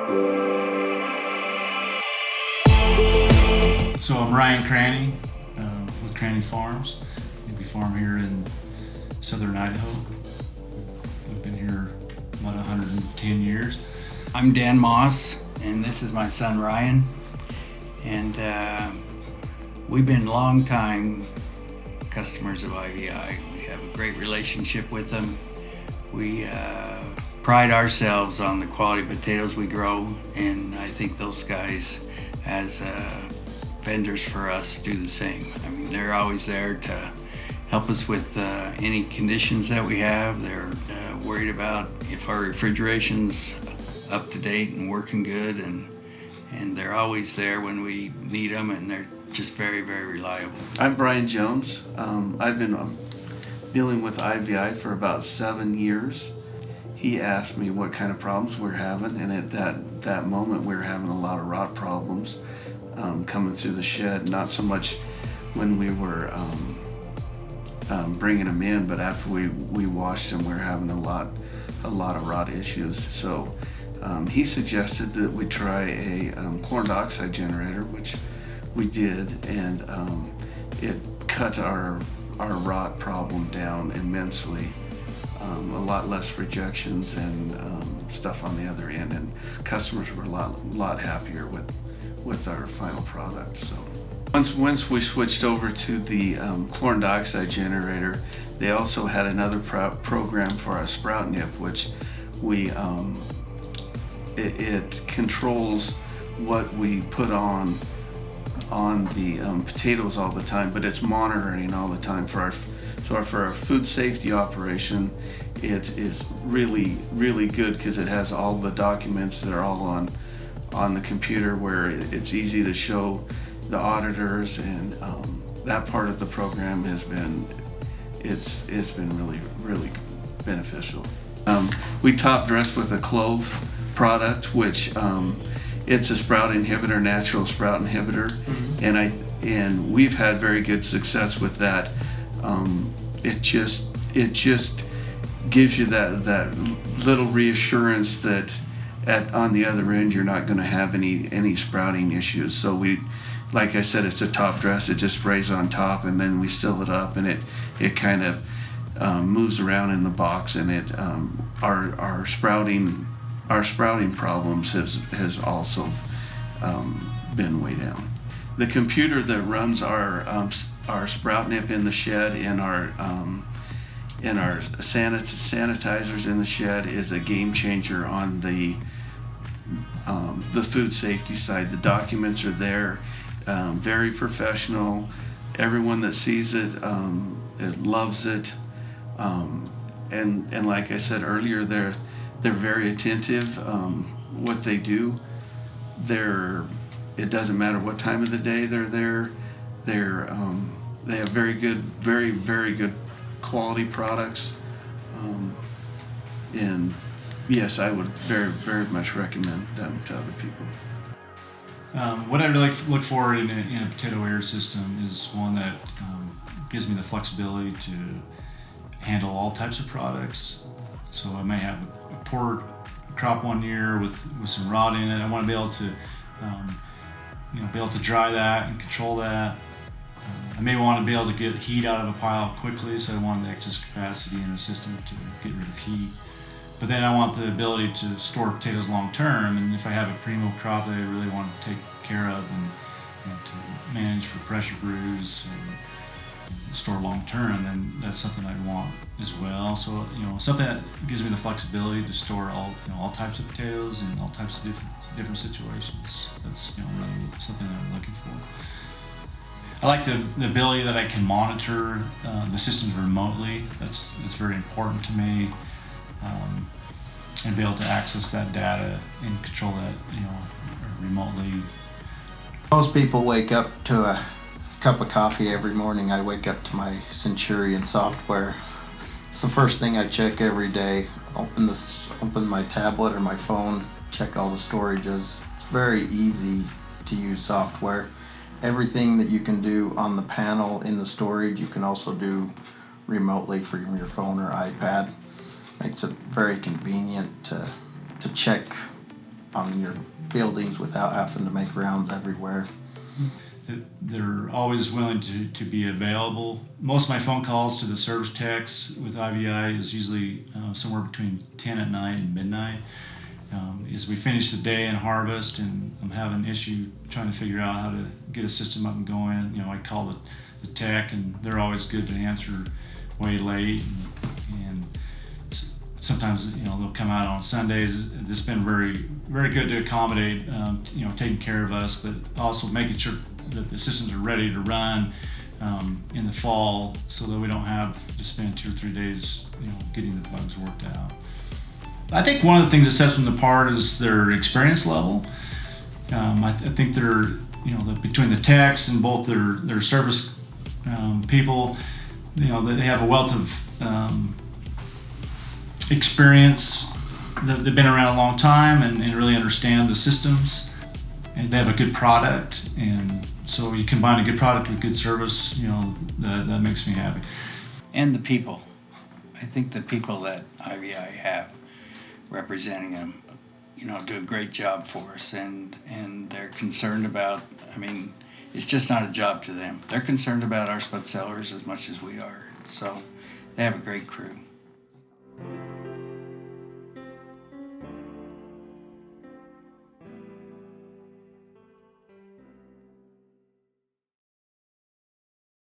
So I'm Ryan Cranny with Cranny Farms. We farm here in southern Idaho. We've been here about 110 years. I'm Dan Moss, and this is my son Ryan. And we've been long time customers of IVI. We have a great relationship with them. We pride ourselves on the quality of potatoes we grow, and I think those guys as vendors for us do the same. I mean, they're always there to help us with any conditions that we have. They're worried about if our refrigeration's up to date and working good, and they're always there when we need them, and they're just very, very reliable. I'm Brian Jones. I've been dealing with IVI for about 7 years. He asked me what kind of problems we're having, and at that moment we were having a lot of rot problems coming through the shed. Not so much when we were bringing them in, but after we washed them, we were having a lot of rot issues. So he suggested that we try a chlorine dioxide generator, which we did, and it cut our rot problem down immensely. A lot less rejections and stuff on the other end, and customers were a lot happier with our final product. So once we switched over to the chlorine dioxide generator, they also had another program for our sprout nip, which we it controls what we put on the potatoes all the time, but it's monitoring all the time for our food safety operation. It is really good because it has all the documents that are all on the computer, where it's easy to show the auditors, and that part of the program has been really beneficial. We top dress with a clove product, which it's a sprout inhibitor, natural sprout inhibitor, and we've had very good success with that. It just gives you that little reassurance that on the other end you're not going to have any sprouting issues. So we, like I said, it's a top dress. It just sprays on top, and then we seal it up, and it kind of moves around in the box, and it our sprouting problems has also been way down. The computer that runs our sprout nip in the shed and our sanitizers in the shed is a game changer on the food safety side. The documents are there, very professional. Everyone that sees it loves it, and like I said earlier, they're very attentive. What they do, it doesn't matter what time of the day they're there. They have very good quality products, and yes, I would very much recommend them to other people. What I really look for in a potato air system is one that gives me the flexibility to handle all types of products. So I may have a poor crop one year with some rot in it. I want to be able to dry that and control that. I may want to be able to get heat out of a pile quickly, so I want the excess capacity in the system to get rid of heat. But then I want the ability to store potatoes long term, and if I have a primo crop that I really want to take care of and to manage for pressure brews and store long term, then that's something I want as well. So something that gives me the flexibility to store all types of potatoes in all types of different situations. That's really something that I'm looking for. I like the ability that I can monitor the systems remotely. That's very important to me, and be able to access that data and control that remotely. Most people wake up to a cup of coffee every morning. I wake up to my Centurion software. It's the first thing I check every day. Open my tablet or my phone, check all the storages. It's very easy to use software. Everything that you can do on the panel in the storage, you can also do remotely from your phone or iPad. Makes it very convenient to check on your buildings without having to make rounds everywhere. They're always willing to be available. Most of my phone calls to the service techs with IVI is usually somewhere between 10 at night and midnight. As we finish the day and harvest, and I'm having an issue trying to figure out how to get a system up and going, I call the tech, and they're always good to answer way late. And sometimes they'll come out on Sundays. It's been very, very good to accommodate, taking care of us, but also making sure that the systems are ready to run in the fall, so that we don't have to spend 2 or 3 days, getting the bugs worked out. I think one of the things that sets them apart is their experience level. I think they're, between the techs and both their service people, they have a wealth of experience. They've been around a long time and really understand the systems. And they have a good product, and so you combine a good product with good service, that makes me happy. And the people. I think the people that IVI have representing them, do a great job for us, and they're concerned about, it's just not a job to them. They're concerned about our spud sellers as much as we are, so they have a great crew.